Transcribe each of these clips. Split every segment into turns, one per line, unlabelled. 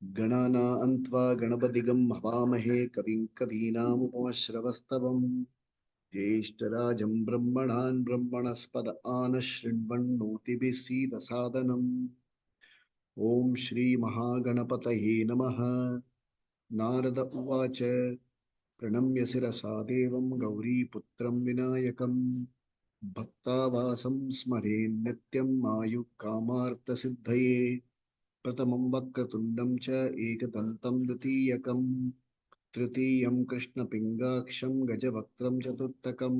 गणानान्त्वा गणपतिगं हवामहे कविं कवीनामुपमश्रवस्तवम् ज्येष्ठराजं ब्रह्मणान् ब्रह्मणस्पद आनशृण्वन्नोतिभिः सीदसादनम्। ॐ श्रीमहागणपतये नमः। नारद उवाच प्रणम्य शिरसा देवं गौरीपुत्रं विनायकं भक्तावासं स्मरेन् नित्यम् आयुःकामार्थसिद्धये। प्रथमं वक्रतुण्डं च एकदन्तं द्वितीयकं तृतीयं कृष्णपिङ्गाक्षं गजवक्त्रं चतुर्थकं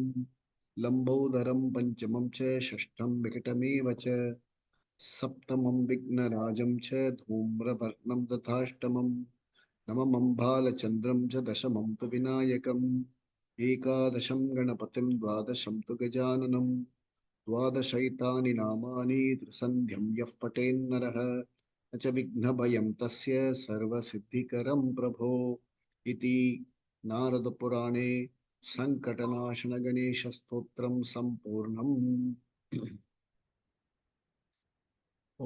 लम्बोदरं पञ्चमं च षष्ठं विकटमेव च सप्तमं विघ्नराजं च धूम्रवर्णं तथाष्टमं नवमं बालचन्द्रं च दशमं तु विनायकम् एकादशं गणपतिं द्वादशं तु गजाननं द्वादशैतानि नामानि त्रिसन्ध्यं यः पठेन्नरः न च विघ्नभयं तस्य सर्वसिद्धिकरं प्रभो इति नारदपुराणे सङ्कटनाशनगणेशस्तोत्रं सम्पूर्णम्। ॐ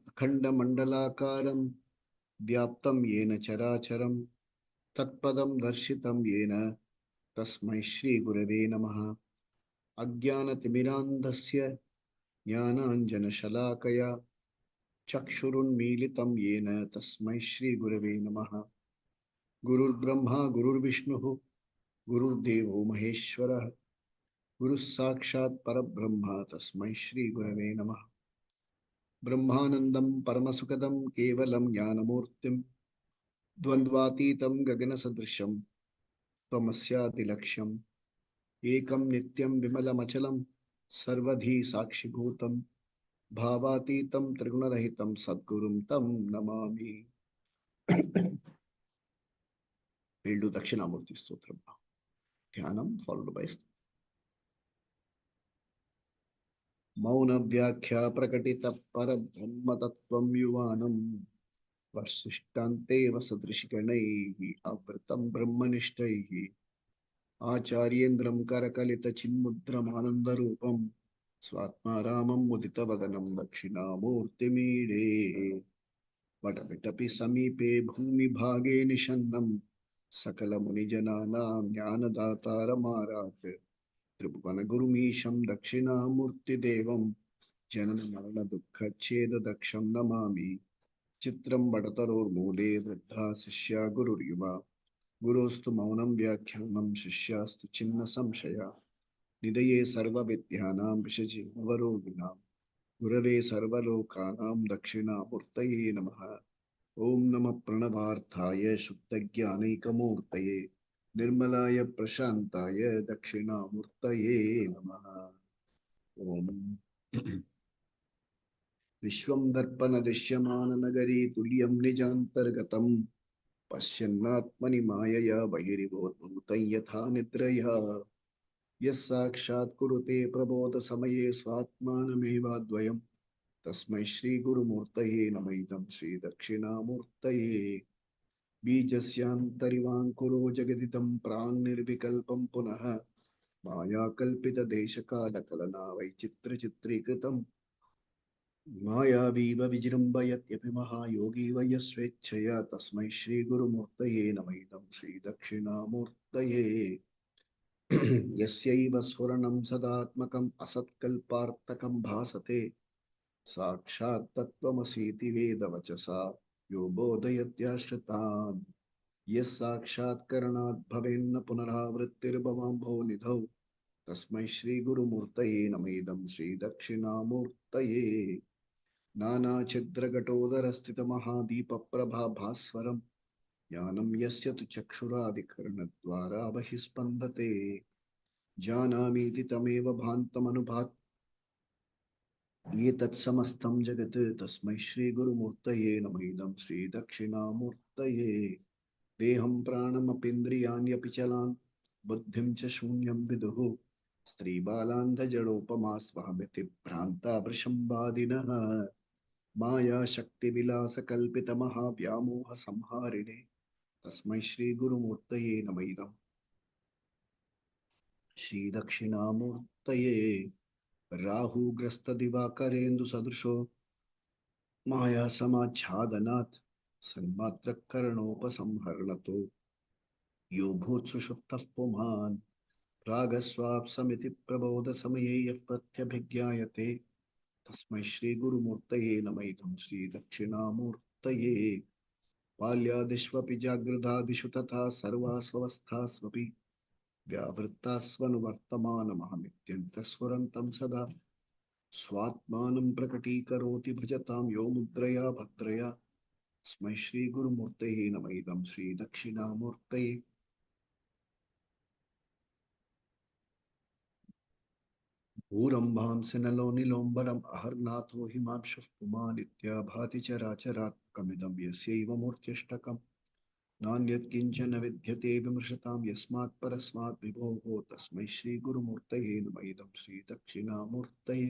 अखण्डमण्डलाकारं व्याप्तं येन चराचरं तत्पदं दर्शितं येन तस्मै श्रीगुरवे नमः। अज्ञानतिमिरान्धस्य ज्ञानाञ्जनशलाकया चक्षुरुन्मीलितं येन तस्मै श्रीगुरवे नमः। गुरुर्ब्रह्मा गुरुर्विष्णुः गुरुर्देवो महेश्वरः गुरुः साक्षात् परब्रह्म तस्मै श्रीगुरवे नमः। ब्रह्मानन्दं परमसुखदं केवलं ज्ञानमूर्तिं द्वन्द्वातीतं गगनसदृशं त्वमस्यादिलक्ष्यम् एकं नित्यं विमलमचलं सर्वधी साक्षिभूतं भावातीतं त्रिगुणरहितं सद्गुरुं तं Namami. We'll do Dakshinamurti Stotram now. Dhyanam followed by मौन व्याख्या प्रकटित परब्रह्म तत्त्वं युवानं वर्षिष्टान्ते वसदृशिगणैः आवृतं ब्रह्मनिष्ठैः आचार्येन्द्रं करकलितचिन्मुद्रमानन्दरूपं स्वात्मा रामं मुदितवदनं दक्षिणामूर्तिमीडे वटपिटपि समीपे भूमिभागे निषन्नं सकलमुनिजनानां ज्ञानदातारमारात् त्रिभुवनगुरुमीशं दक्षिणामूर्तिदेवं जननमरणदुःखच्छेददक्षं नमामि। चित्रं वडतरोर्मूले वृद्धा शिष्या गुरुर्युवा गुरोस्तु मौनं व्याख्यानं शिष्यास्तु छिन्न संशया निधये सर्वविद्यानां विषजे नवरोगिणां गुरवे सर्वलोकानां दक्षिणामूर्तये नमः। ॐ नमः प्रणवार्थाय शुद्धज्ञानैकमूर्तये निर्मलाय प्रशान्ताय दक्षिणामूर्तये नमः। ॐ विश्वं दर्पणदृश्यमाननगरी तुल्यं निजान्तर्गतं पश्यन्नात्मनि मायया बहिर्भूतं यथा निद्रया यः साक्षात् कुरुते प्रबोधसमये स्वात्मानमेवाद्वयम् तस्मै श्रीगुरुमूर्तये नमः। इदं श्रीदक्षिणामूर्तये बीजस्यान्तरिवाङ्कुरो जगदिदं प्राङ्निर्विकल्पं पुनः मायाकल्पितदेशकालकलना वैचित्र्यचित्रीकृतं मायावीव विजृम्भयत्यपि महायोगी वै स्वेच्छया तस्मै श्रीगुरुमूर्तये नमः। इदं श्रीदक्षिणामूर्तये यस्यैव स्फुरणं सदात्मकम् असत्कल्पार्थकं भासते साक्षात् तत्त्वमसीति वेदवचसा यो बोधयत्याश्रितान् यः साक्षात्करणात् भवेन्न पुनरावृत्तिर्भवाम्भो निधौ तस्मै श्रीगुरुमूर्तये नमः। इदं श्रीदक्षिणामूर्तये नानाच्छिद्रघटोदरस्थितमहादीपप्रभाभास्वरं ज्ञानं यस्य तु चक्षुरादिकर्णद्वारा बहिस्पन्दते जानामीति तमेव भान्तमनुभात् ये तत्समस्तं जगत् तस्मै श्रीगुरुमूर्तये नमः। इदं श्रीदक्षिणामूर्तये देहं प्राणमपीन्द्रियाण्यपि चलान् बुद्धिं च शून्यं विदुः स्त्रीबालान्धजडोपमास्वहमिति भ्रान्ता वृषम्वादिनः मायाशक्तिविलासकल्पितमहाव्यामोहसंहारिणे तस्मै श्रीगुरुमूर्तये नमः। इदं श्रीदक्षिणामूर्तये राहुग्रस्तदिवाकरेन्दुसदृशो माया समाच्छादनात् Sanmatra Karanopasambharnato यो भूत्सुषुप्तः पुमान् रागस्वाप्समिति प्रबोधसमये यः प्रत्यभिज्ञायते तस्मै श्रीगुरुमूर्तये नमः इदं श्रीदक्षिणामूर्तये बाल्यादिष्वपि जागृतादिषु तथा सर्वास्वस्थास्वपि व्यावृत्तास्वनुवर्तमानमहमित्यन्तः सदा स्वात्मानं प्रकटीकरोति भजतां यो मुद्रया भद्रया तस्मै श्रीगुरुमूर्तये नमः इदं श्रीदक्षिणामूर्तये भूरम्भांसि नलो निलोम्बरम् अहर्नाथो हिमांशुः पुमानित्याभाति चराचरात्मकमिदं यस्यैव मूर्त्यष्टकम् नान्यत् किञ्चन विद्यते विमृशतां यस्मात् परस्मात् विभोः तस्मै श्रीगुरुमूर्तये नमः इदं श्रीदक्षिणामूर्तये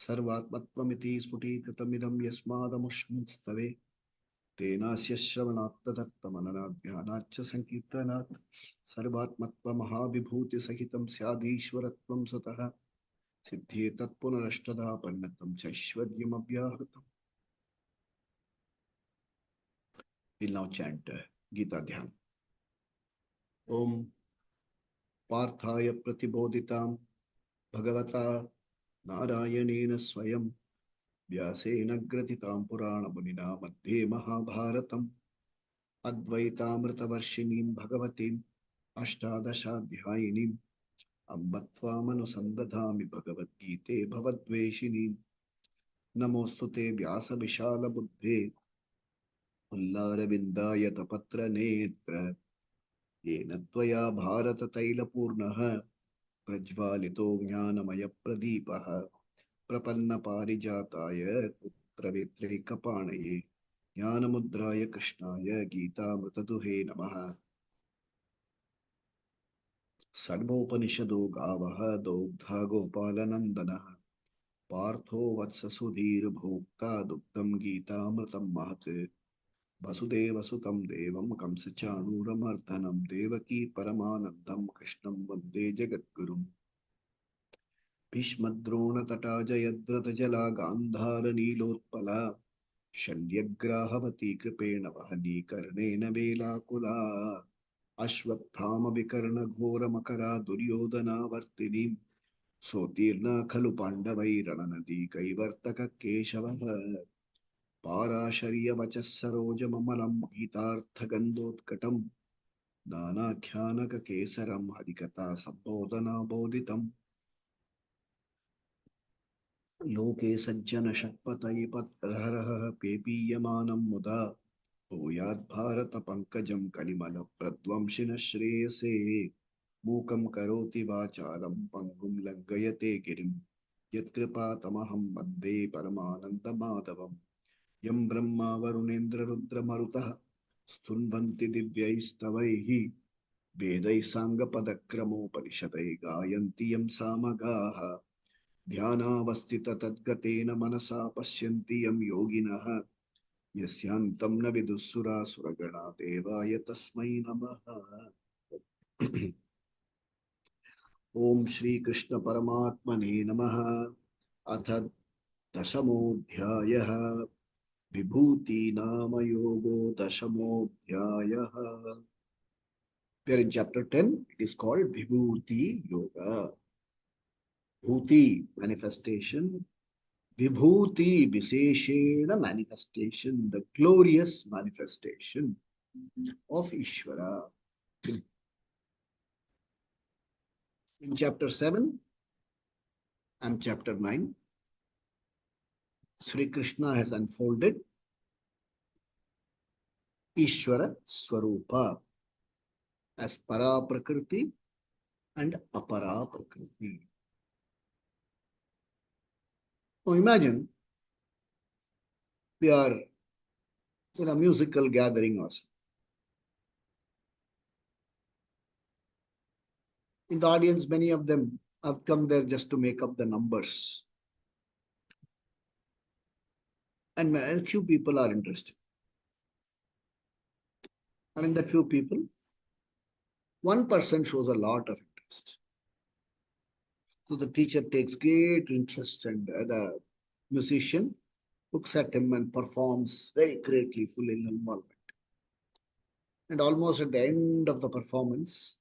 सर्वात्मत्वमिति स्फुटीकृतमिदं यस्मादमुष्मिंस्तवे तेनास्य श्रवणात् तदर्थमननात् ध्यानाच्च संकीर्तनात् सर्वात्मत्वमहाविभूतिसहितं स्यादीश्वरत्वं स्वतः सिद्धि तत्पुनरष्टधा परिणतं चैश्वर्यमव्याहृतम्. We'll now chant Gita Dhyan. Om Parthaya Pratibodhitam Bhagavata Narayanena Swayam Vyasena Gratitam Purana Munina Madhye Mahabharatam Advaitamritavarshinim Bhagavatim Ashtadashadhyayinim Ambatvamanusandatami Bhagavad Gite Bhavadveshinim Namostute Vyasa Vishala Buddhe उल्लारविन्दाय तपत्र नेत्र येन त्वया भारततैलपूर्णः प्रज्वालितो ज्ञानमयप्रदीपः प्रपन्नपारिजाताय पुत्रवेत्रैकपाणये ज्ञानमुद्राय कृष्णाय गीतामृतदुहे नमः. सर्वोपनिषदो गावः दोग्धा गोपालनन्दनः पार्थो वत्ससुधीर्भोक्ता दुग्धं गीतामृतं महत् वसुदेवसुतं देवं कंसचाणूरमर्दनं देवकी परमानन्दं कृष्णं वन्दे जगद्गुरुम्. भीष्मद्रोणतटा जयद्रथजला गान्धारनीलोत्पला शल्यग्राहवती कृपेण वहनी कर्णेन वेलाकुला अश्वत्थामविकर्णघोरमकरा दुर्योधनावर्तिनीं सोत्तीर्णा खलु पाण्डवैरणनदी कैवर्तककेशवः पाराशर्यवचः सरोजममलं गीतार्थगन्धोत्कटं नानाख्यानककेसरं हरिकथा सम्बोधनाबोधितम्. लोके सज्जनषट्पतैपत्रहरः पेपीयमानं मुदा भूयाद्भारतपङ्कजं कलिमलप्रध्वंसिनः श्रेयसे मूकं करोति वाचालं पङ्गुं लङ्घयते गिरिं यत्कृपातमहं वन्दे परमानन्दमाधवम्. यं ब्रह्मा वरुणेन्द्ररुद्रमरुतः स्तुन्वन्ति दिव्यैस्तवैः वेदैः साङ्गपदक्रमोपनिषदैः गायन्ति यं सामगाः ध्यानावस्थिततद्गतेन मनसा पश्यन्ति यं योगिनः यस्यान्तं न विदुःसुरासुरगणा देवाय तस्मै नमः. ॐ श्रीकृष्णपरमात्मने नमः. अथ दशमोऽध्यायः विभूति नाम योगो दशमोऽध्यायः. We are in chapter 10. It is called Vibhuti Yoga. Bhuti, manifestation. Vibhuti, Viseshena, manifestation. The glorious manifestation of Ishvara. In chapter 7 and chapter 9, Sri Krishna has unfolded Ishvara Swarupa as Para Prakriti and Apara Prakriti. Now imagine we are in a musical gathering or something. In the audience, many of them have come there just to make up the numbers. And a few people are interested. And in that few people, one person shows a lot of interest. So the teacher takes great interest and the musician looks at him and performs very greatly, full in involvement. And almost at the end of the performance,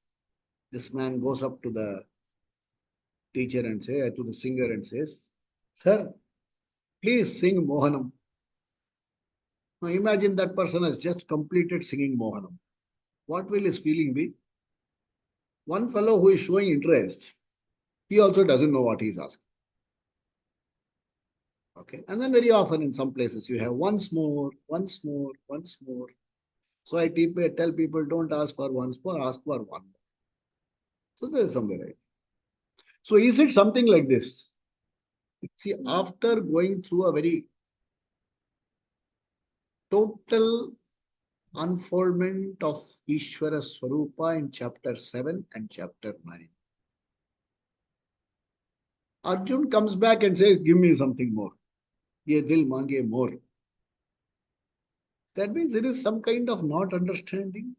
this man goes up to the teacher and to the singer and says, "Sir, please sing Mohanam." Now imagine that person has just completed singing Mohanam. What will his feeling be? One fellow who is showing interest, he also doesn't know what he is asking. Okay. And then very often in some places you have once more, once more, once more. So I tell people, don't ask for once more, ask for one more. So there is some variety. So is it something like this? See, after going through a very total unfoldment of Ishvara Swarupa in chapter 7 and chapter 9, Arjun comes back and says, give me something more. Ye dil mange more. That means there is some kind of not understanding.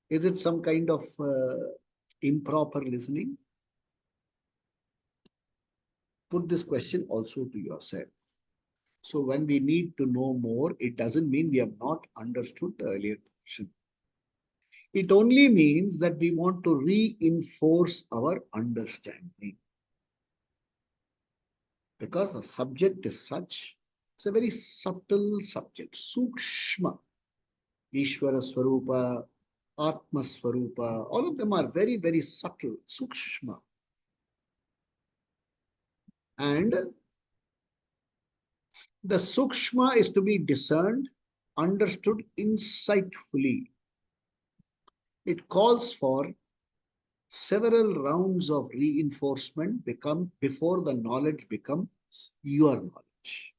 Is it some kind of improper listening? Put this question also to yourself. So when we need to know more, it doesn't mean we have not understood the earlier portion. It only means that we want to reinforce our understanding. Because the subject is such, it's a very subtle subject, Sukshma. Ishvara Swarupa, Atma Swarupa, all of them are very, very subtle, Sukshma. And the Sukshma is to be discerned, understood insightfully. It calls for several rounds of reinforcement before the knowledge becomes your knowledge.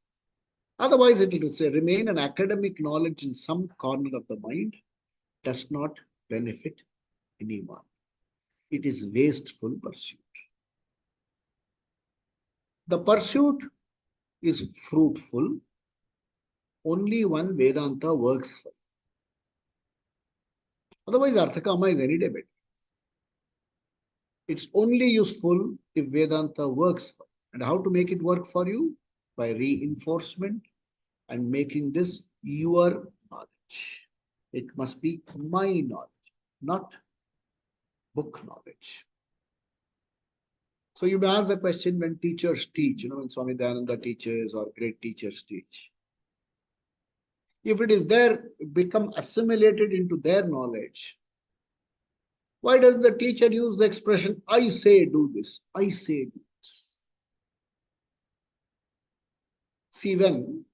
Otherwise, it will remain an academic knowledge in some corner of the mind, does not benefit anyone. It is wasteful pursuit. The pursuit is fruitful only when Vedanta works for it. Otherwise, Arthakama is any day better. It's only useful if Vedanta works for it. And how to make it work for you? By reinforcement and making this your knowledge. It must be my knowledge, not book knowledge. So you may ask the question when teachers teach, when Swami Dayananda teaches or great teachers teach. If it is there, become assimilated into their knowledge, why does the teacher use the expression, I say do this, I say do this? See, when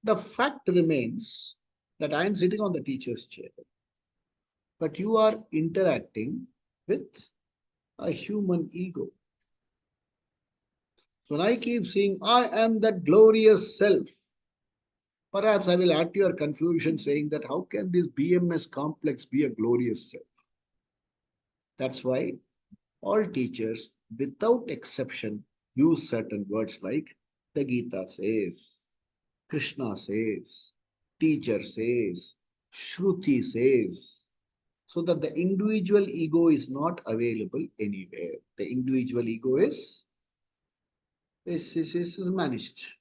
the fact remains that I am sitting on the teacher's chair, but you are interacting with a human ego. So when I keep saying, I am that glorious self, perhaps I will add to your confusion saying that how can this BMS complex be a glorious self? That's why all teachers, without exception, use certain words like the Gita says, Krishna says, teacher says, Shruti says, so that the individual ego is not available anywhere. The individual ego is managed.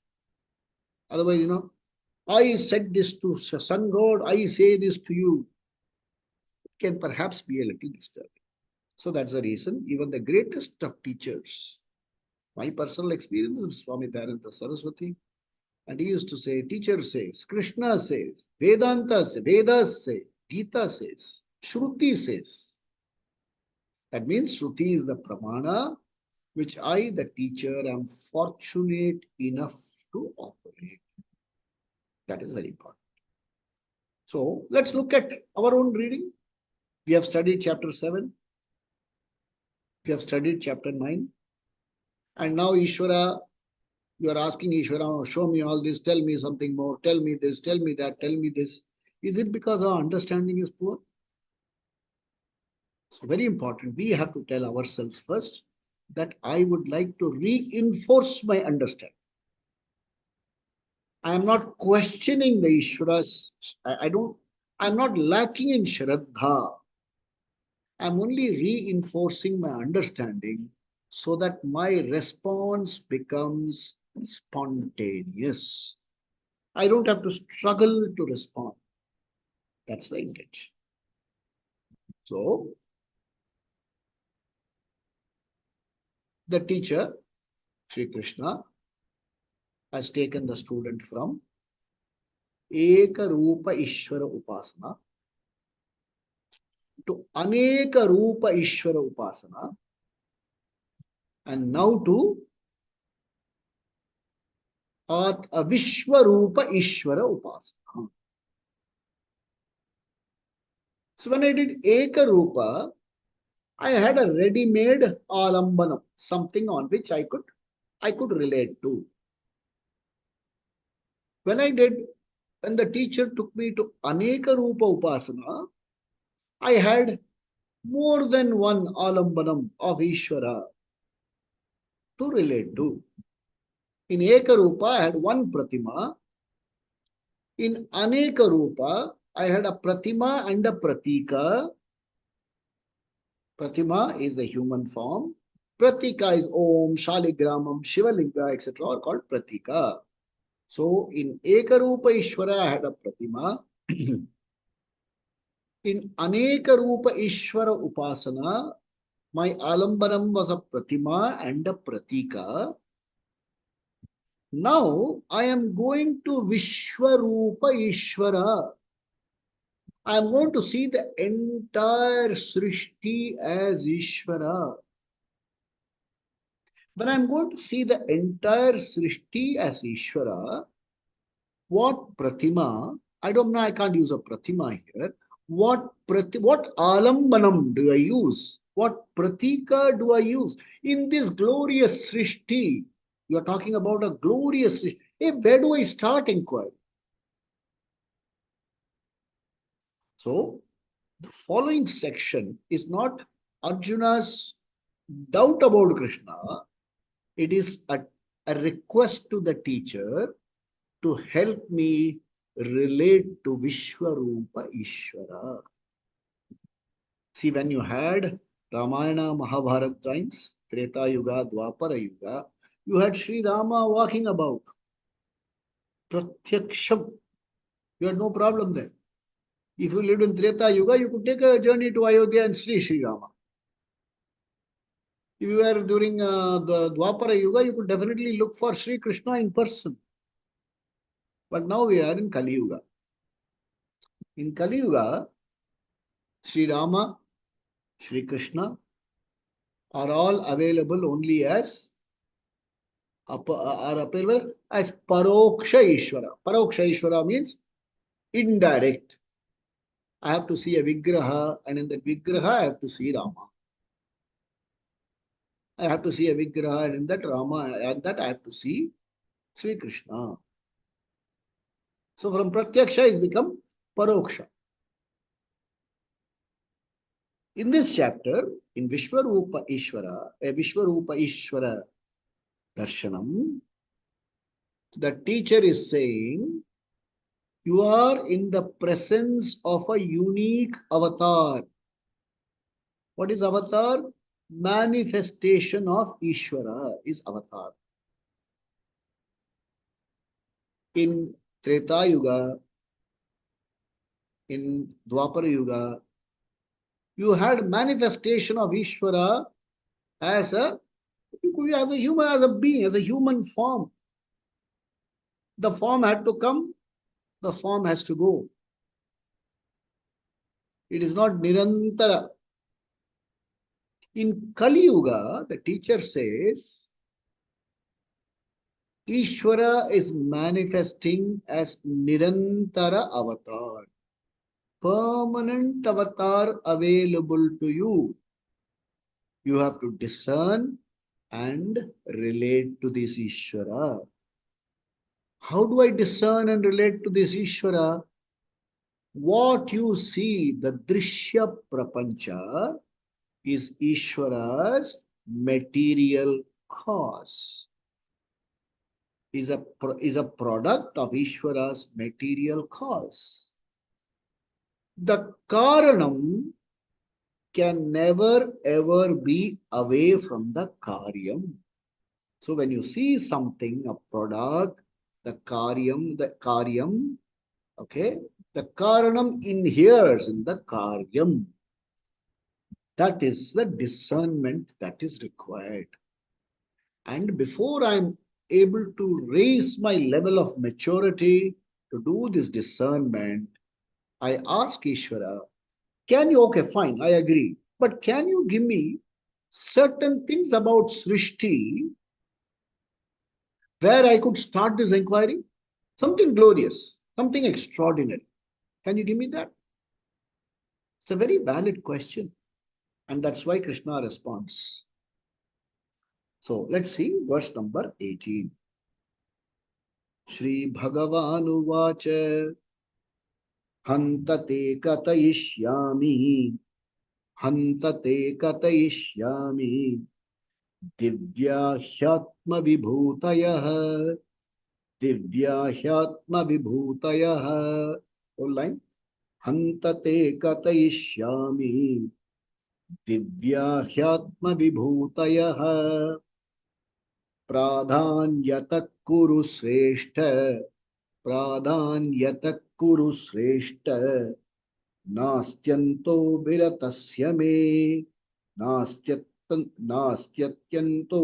Otherwise, I said this to Sun God, I say this to you. It can perhaps be a little disturbing. So that's the reason even the greatest of teachers, my personal experience is Swami Dayananda Saraswati, and he used to say, teacher says, Krishna says, Vedanta says, Vedas say, Gita says, Shruti says. That means Shruti is the pramana which I, the teacher, am fortunate enough to operate. That is very important. So let's look at our own reading. We have studied chapter 7. We have studied chapter 9. And now Ishvara, you are asking Ishvara, show me all this, tell me something more, tell me this, tell me that, tell me this. Is it because our understanding is poor? So very important, we have to tell ourselves first that I would like to reinforce my understanding. I am not questioning the Ishvaras. I'm not lacking in Shraddha. I'm only reinforcing my understanding so that my response becomes spontaneous. I don't have to struggle to respond. That's the intention. So, the teacher, Sri Krishna, has taken the student from Eka Rupa Ishvara Upasana to Aneka Rupa Ishvara Upasana, and now to Vishwarupa Ishvara Upasana. So when I did Eka Rupa, I had a ready-made alambanam, something on which I could relate to. When the teacher took me to Aneka Rupa Upasana, I had more than one alambanam of Ishvara to relate to. In Eka Rupa, I had one Pratima. In Aneka Rupa, I had a Pratima and a Pratika. Pratima is the human form. Pratika is Om, Shaligramam, Shivalinga, etc. are called Pratika. So in Ekarupa Ishvara, I had a Pratima. In Anekarupa Ishvara Upasana, my Alambanam was a Pratima and a Pratika. Now I am going to Vishwarupa Ishvara. I am going to see the entire Srishti as Ishvara. When I am going to see the entire Srishti as Ishvara, what Pratima, I don't know, I can't use a Pratima here. What Alambanam do I use? What Pratika do I use? In this glorious Srishti, you are talking about a glorious Srishti. Hey, where do I start inquiry? So, the following section is not Arjuna's doubt about Krishna. It is a request to the teacher to help me relate to Vishwarupa Ishvara. See, when you had Ramayana, Mahabharata times, Treta Yuga, Dwapara Yuga, you had Sri Rama walking about. Pratyaksham. You had no problem there. If you lived in Treta Yuga, you could take a journey to Ayodhya and see Sri Rama. If you were during the Dwapara Yuga, you could definitely look for Sri Krishna in person. But now we are in Kali Yuga. In Kali Yuga, Sri Rama, Sri Krishna are all available only as available as Paroksha Ishvara. Paroksha Ishvara means indirect. I have to see a Vigraha, and in that Vigraha I have to see Rama. I have to see a Vigraha, and in that Rama, and that I have to see Sri Krishna. So from Pratyaksha is become Paroksha. In this chapter, in Vishwarupa Ishvara Darshanam, the teacher is saying, you are in the presence of a unique avatar. What is avatar? Manifestation of Ishvara is avatar. In Treta Yuga, in Dwapara Yuga, you had manifestation of Ishvara as a human, as a being, as a human form. The form had to come, the form has to go. It is not Nirantara. In Kali Yuga, the teacher says, Ishvara is manifesting as Nirantara avatar. Permanent avatar available to you. You have to discern and relate to this Ishvara. How do I discern and relate to this Ishvara? What you see, the Drishya Prapancha, is Ishvara's material cause. Is a product of Ishvara's material cause. The Karanam can never ever be away from the Karyam. So when you see something, a product, the karyam, okay, the karanam inheres in the karyam. That is the discernment that is required. And before I'm able to raise my level of maturity to do this discernment, I ask Ishvara, can you, okay, fine, I agree, but can you give me certain things about Srishti where I could start this inquiry? Something glorious, something extraordinary. Can you give me that? It's a very valid question. And that's why Krishna responds. So let's see verse number 18. Shri Bhagavanuvacha Hantate Katayishyami Hantate Katayishyami Divyahyatma Vibhutayah Divyahyatma Vibhutayah. Whole line. Hantate Katayishyami Divyahyatma Vibhutayah Pradhanyata Kuru Sreshta Pradhanyata Kuru Sreshta Nastyanto Viratasya me Nastyatyanto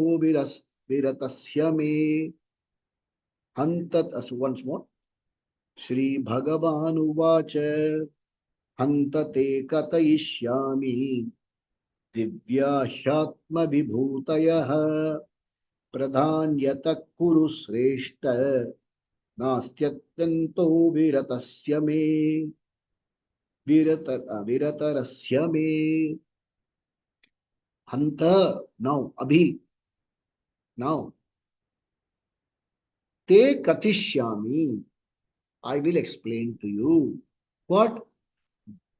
Viratasya me Hantat. So once more. Shri Bhagavan Uvacha Hantate Katayishyami Divyahyatma Vibhutayah Pradhanyata Kuru Sreshta Nastyanto Viratasya me Viratarasya me Hanta. Now, Abhi. Now, Te Katishyami. I will explain to you. What?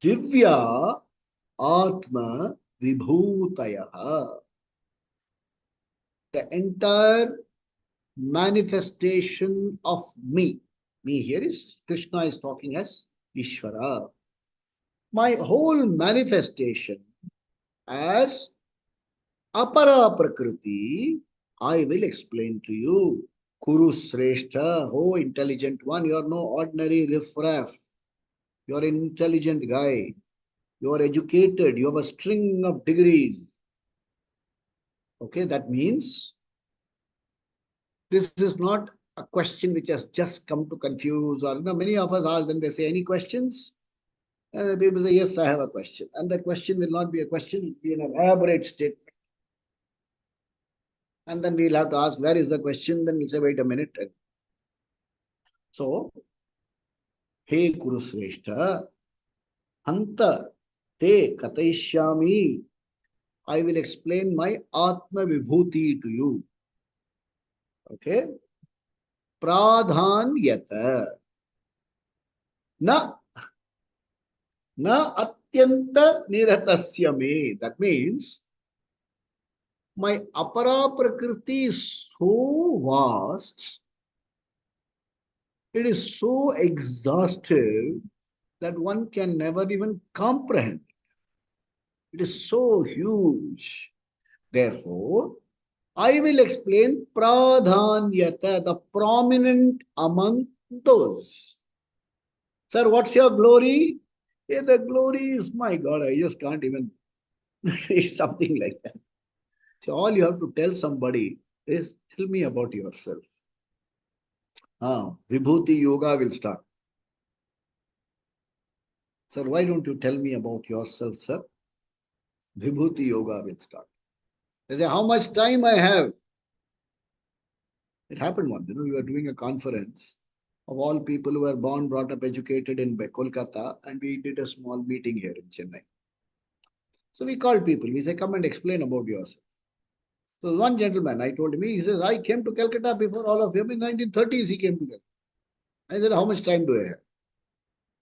Divya Atma Vibhutaya. The entire manifestation of me. Me here is Krishna is talking as Ishvara. My whole manifestation as Apara Prakriti, I will explain to you. Kuru Sreshta, oh intelligent one, you are no ordinary riffraff. You are an intelligent guy. You are educated. You have a string of degrees. Okay, that means this is not a question which has just come to confuse, or many of us ask, then they say, any questions? And the people say, yes, I have a question. And that question will not be a question, it will be an elaborate statement. And then we'll have to ask, where is the question? Then we'll say, wait a minute. So, He Kurusreshta, Hanta Te Kataishyami. I will explain my Atma Vibhuti to you. Okay? Pradhanyata. Na atyanta niratasya me. That means my apara prakriti is so vast, it is so exhaustive that one can never even comprehend. It is so huge. Therefore, I will explain pradhanyata, the prominent among those. Sir, what's your glory? Yeah, the glory is, my God, I just can't even. It's something like that. So all you have to tell somebody is, tell me about yourself. Vibhuti Yoga will start. Sir, why don't you tell me about yourself, sir? Vibhuti Yoga will start. They say, how much time I have? It happened once, we were doing a conference of all people who were born, brought up, educated in Kolkata, and we did a small meeting here in Chennai. So we called people. We said, come and explain about yourself. So one gentleman, I told him, he says, I came to Calcutta before all of you. In 1930s, he came to Calcutta. I said, how much time do I have?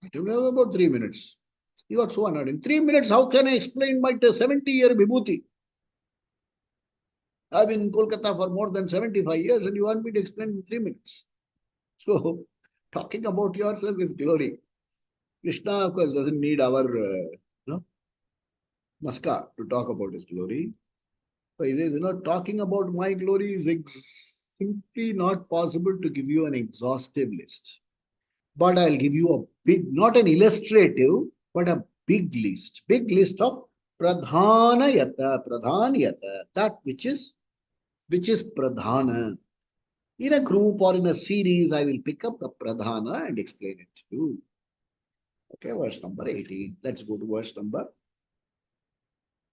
I told him, about 3 minutes. He got so annoyed. In 3 minutes, how can I explain my 70-year Vibhuti? I've been in Kolkata for more than 75 years and you want me to explain in 3 minutes. So, talking about yourself is glory. Krishna, of course, doesn't need our maska to talk about his glory. So he says, talking about my glory is simply not possible to give you an exhaustive list. But I'll give you a big, not an illustrative, but a big list of pradhanayata, that which is pradhana. In a group or in a series, I will pick up the pradhana and explain it to you. Okay, verse number 18. Let's go to verse number.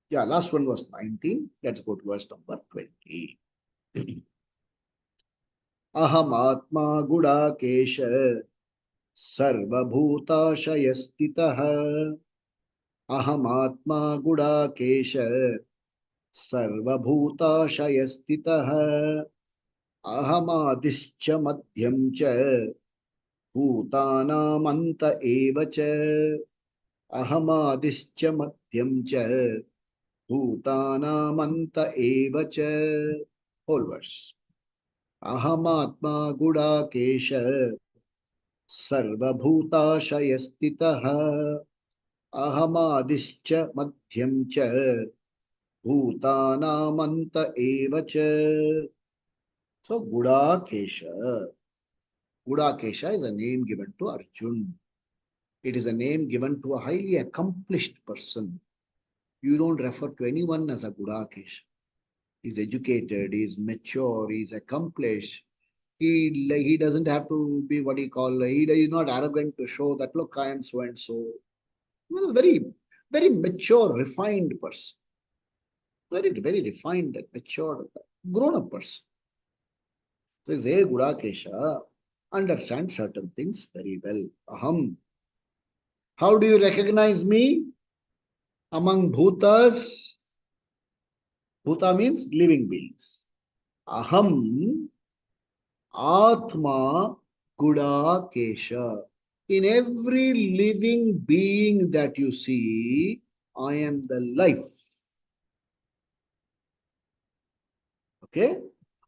Yeah, last one was 19. Let's go to verse number 20. Ahamatma gudakesha sarvabhutashayastitah. Ahamatma gudakesha sarvabhutashayastitah. Ahamadischa madhyam cha bhutanamanta eva cha. Ahamadischa madhyam cha bhutanamanta eva cha. Whole verse. Ahamatma gudakesha sarvabhutashayastitah. Ahamadischa madhyam cha bhutanamanta eva cha. So Gudakesha. Gudakesha is a name given to Arjun. It is a name given to a highly accomplished person. You don't refer to anyone as a Gudakesha. He's educated, he's mature, he's accomplished. He doesn't have to be what he call, he is not arrogant to show that, look, I am so and so. Very, very mature, refined person. Very, very refined and mature, grown up person. So he says, Gudakesha, understand certain things very well. Aham. How do you recognize me? Among bhutas, bhuta means living beings. Aham Atma Gudakesha. In every living being that you see, I am the life. Okay?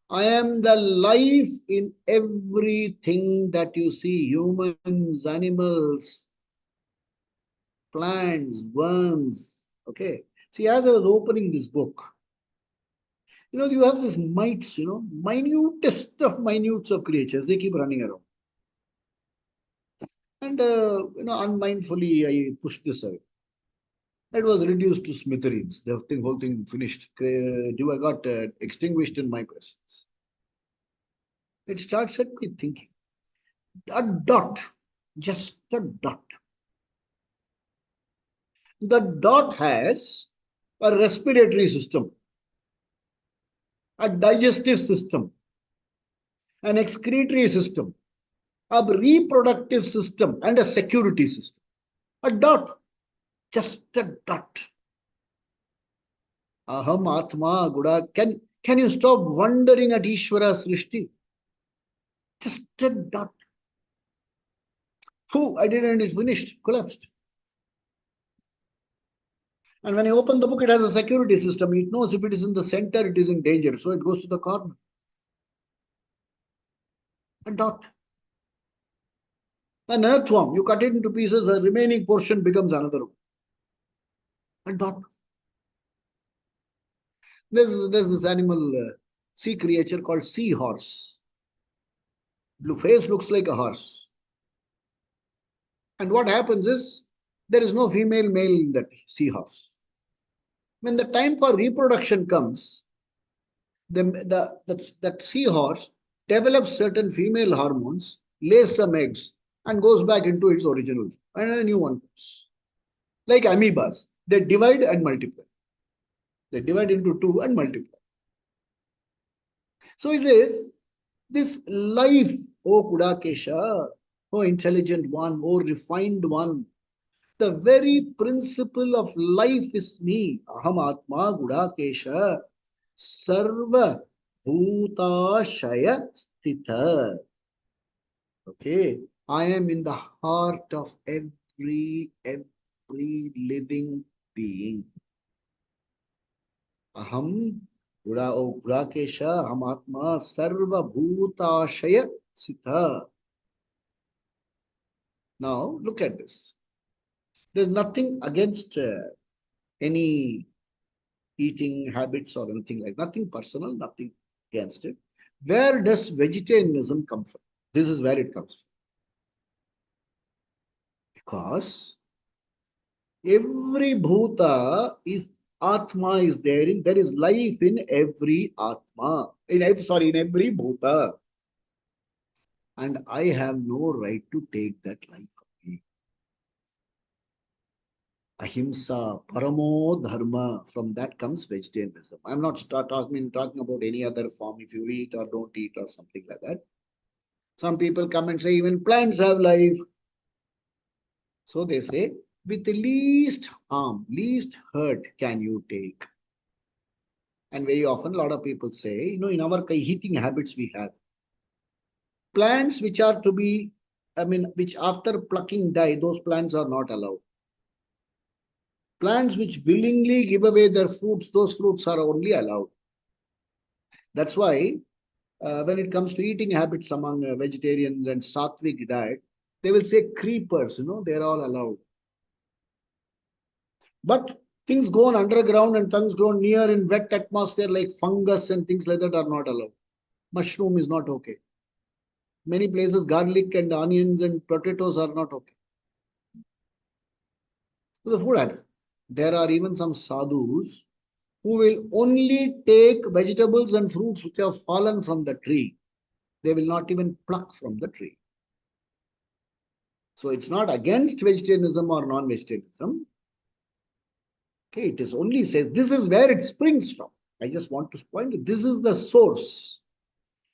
I am the life in everything that you see, humans, animals, plants, worms. Okay? See, as I was opening this book, you have these mites, minutest of minutes of creatures, they keep running around. And, unmindfully, I pushed this away. It was reduced to smithereens. The whole thing finished. I got extinguished in my presence. It starts at me thinking. A dot, just a dot. The dot has a respiratory system, a digestive system, an excretory system, a reproductive system, and a security system. A dot, just a dot. Aham Atma Guda. Can you stop wondering at Ishvara's Srishti? Just a dot. Who? I didn't, it's finished, collapsed. And when you open the book, it has a security system. It knows if it is in the center, it is in danger. So it goes to the corner. A dot. An earthworm, you cut it into pieces, the remaining portion becomes another one. A dot. There's this animal, sea creature called seahorse. Blue face looks like a horse. And what happens is, there is no female male in that seahorse. When the time for reproduction comes, that seahorse develops certain female hormones, lays some eggs, and goes back into its original, and a new one comes. Like amoebas, they divide and multiply. They divide into two and multiply. So he says, this life, O Gudakesha, O intelligent one, O refined one, the very principle of life is me. Aham Atma Gudakesha Sarva Bhutashaya Stitha. Okay. I am in the heart of every living being. Aham Gudakesha Aham Atma Sarva Bhutashaya Stitha. Now look at this. There's nothing against any eating habits or anything like nothing personal, nothing against it. Where does vegetarianism come from? This is where it comes from. Because every bhuta is atma is there in there is life in every atma. In every bhuta. And I have no right to take that life away. Ahimsa, paramo dharma, from that comes vegetarianism. I'm not talking about any other form, if you eat or don't eat or something like that. Some people come and say even plants have life. So they say, with the least harm, least hurt can you take. And very often a lot of people say, in our eating habits we have, plants which are to be, which after plucking die, those plants are not allowed. Plants which willingly give away their fruits, those fruits are only allowed. That's why when it comes to eating habits among vegetarians and sattvic diet, they will say creepers, they're all allowed. But things go on underground and things grow near in wet atmosphere like fungus and things like that are not allowed. Mushroom is not okay. Many places garlic and onions and potatoes are not okay. So the food habit. There are even some sadhus who will only take vegetables and fruits which have fallen from the tree. They will not even pluck from the tree. So it's not against vegetarianism or non-vegetarianism. Okay, it is only says this is where it springs from. I just want to point it. This is the source.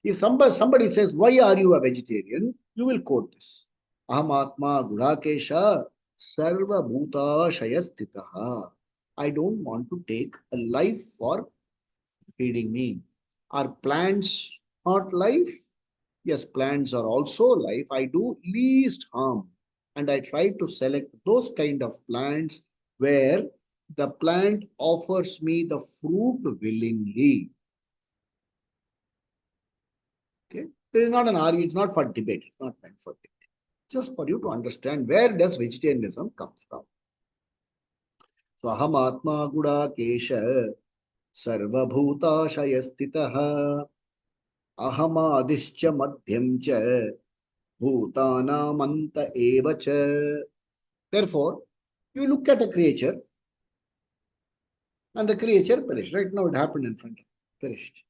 If somebody says, why are you a vegetarian? You will quote this. Aham atma gudakesha sarva bhuta shayastitaha. I don't want to take a life for feeding me. Are plants not life? Yes, plants are also life. I do least harm. And I try to select those kind of plants where the plant offers me the fruit willingly. Okay. This is not an argument, it's not for debate, it's not meant for debate. Just for you to understand where does vegetarianism come from. So aham atma guda kesha sarvabhutashayastitaha ahamadischa madhyam cha bhutanamanta eva cha. Therefore, you look at a creature and the creature perished. Right now it happened in front of you, perished.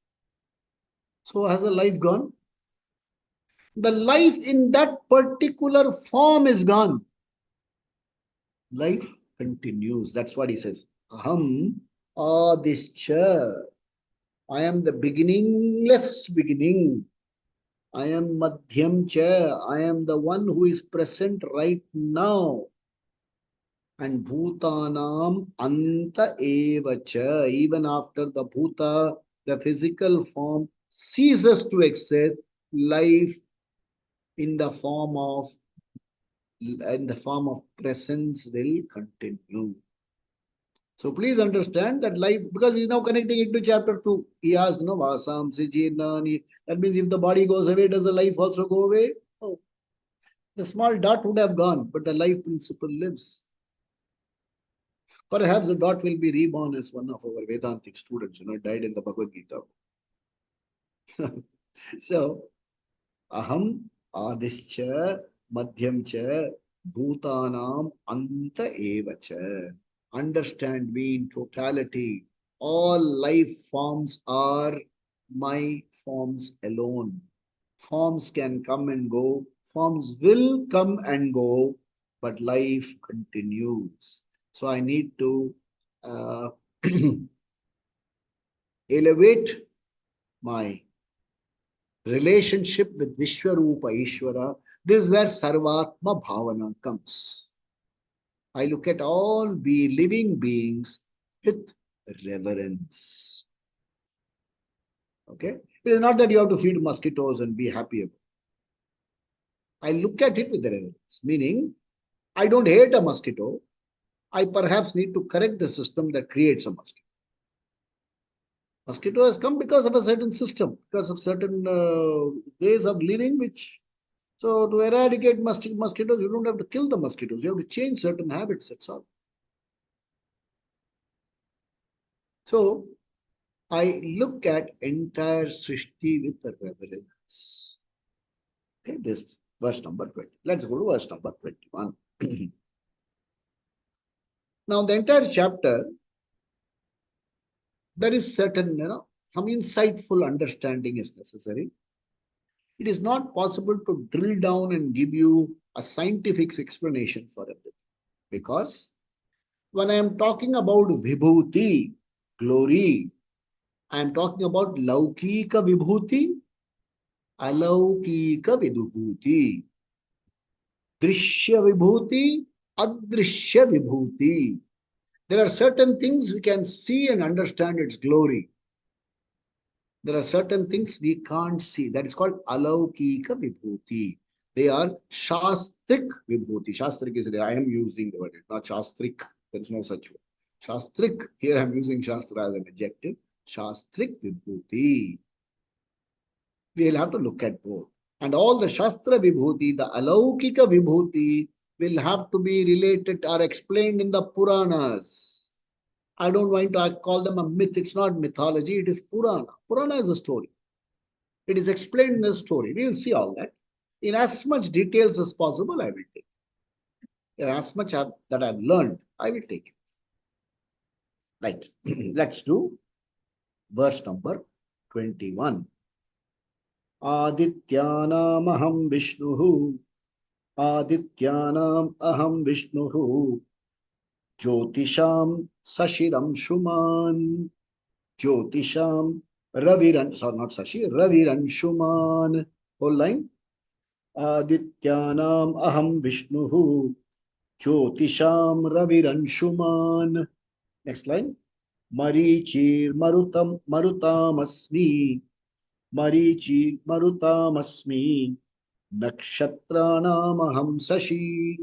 So has the life gone? The life in that particular form is gone. Life continues. That's what he says. Aham adischa. I am the beginningless beginning. I am madhyam cha. I am the one who is present right now. And bhutanam anta eva cha. Even after the bhuta, the physical form ceases to exist, life in the form of presence will continue. So please understand that life, because he's now connecting it to chapter 2. He asked, Vasam, Sijirnani. That means if the body goes away, does the life also go away? No. The small dot would have gone, but the life principle lives. Perhaps the dot will be reborn as one of our Vedantic students, died in the Bhagavad Gita. So, aham adischa madhyam cha bhutanam anta eva cha. Understand me in totality. All life forms are my forms alone. Forms can come and go. Forms will come and go, but life continues. So I need to uh, elevate my relationship with Vishwarupa Ishwara. This is where Sarvatma Bhavana comes. I look at all living beings with reverence. Okay? It is not that you have to feed mosquitoes and be happy about it. I look at it with reverence, meaning I don't hate a mosquito. I perhaps need to correct the system that creates a mosquito. Mosquito has come because of a certain system, because of certain ways of living, so to eradicate mosquitoes, you don't have to kill the mosquitoes. You have to change certain habits, that's all. So I look at entire Srishti with reverence. Okay, this verse number 20. Let's go to verse number 21. Now, the entire chapter, there is certain, some insightful understanding is necessary. It is not possible to drill down and give you a scientific explanation for everything. Because when I am talking about vibhuti, glory, I am talking about laukika vibhuti, alaukika vidubhuti, drishya vibhuti, adrishya vibhuti. There are certain things we can see and understand its glory. There are certain things we can't see. That is called alaukika vibhuti. They are shastrik vibhuti. Shastrik is, I am using the word, not shastrik. There is no such word. Shastrik, here I am using shastra as an adjective. Shastrik vibhuti. We will have to look at both. And all the shastra vibhuti, the alaukika vibhuti, will have to be related or explained in the Puranas. I don't want to call them a myth. It's not mythology. It is Purana. Purana is a story. It is explained in a story. We will see all that. In as much details as possible, I will take. In as much that I've learned, I will take it. Right. Let's do verse number 21. Adityanam aham Vishnuhu. Adityanam aham Vishnuhu. Jyotisham Sashiram Shuman. Jyotisham Raviran, sorry, not Sashi, Raviran Shuman. Whole line. Adityanam aham Vishnuhu. Jyotisham Raviran Shuman. Next line. Marichir Marutamasmi. Marichir Marutamasmi. Nakshatranam aham Sashi.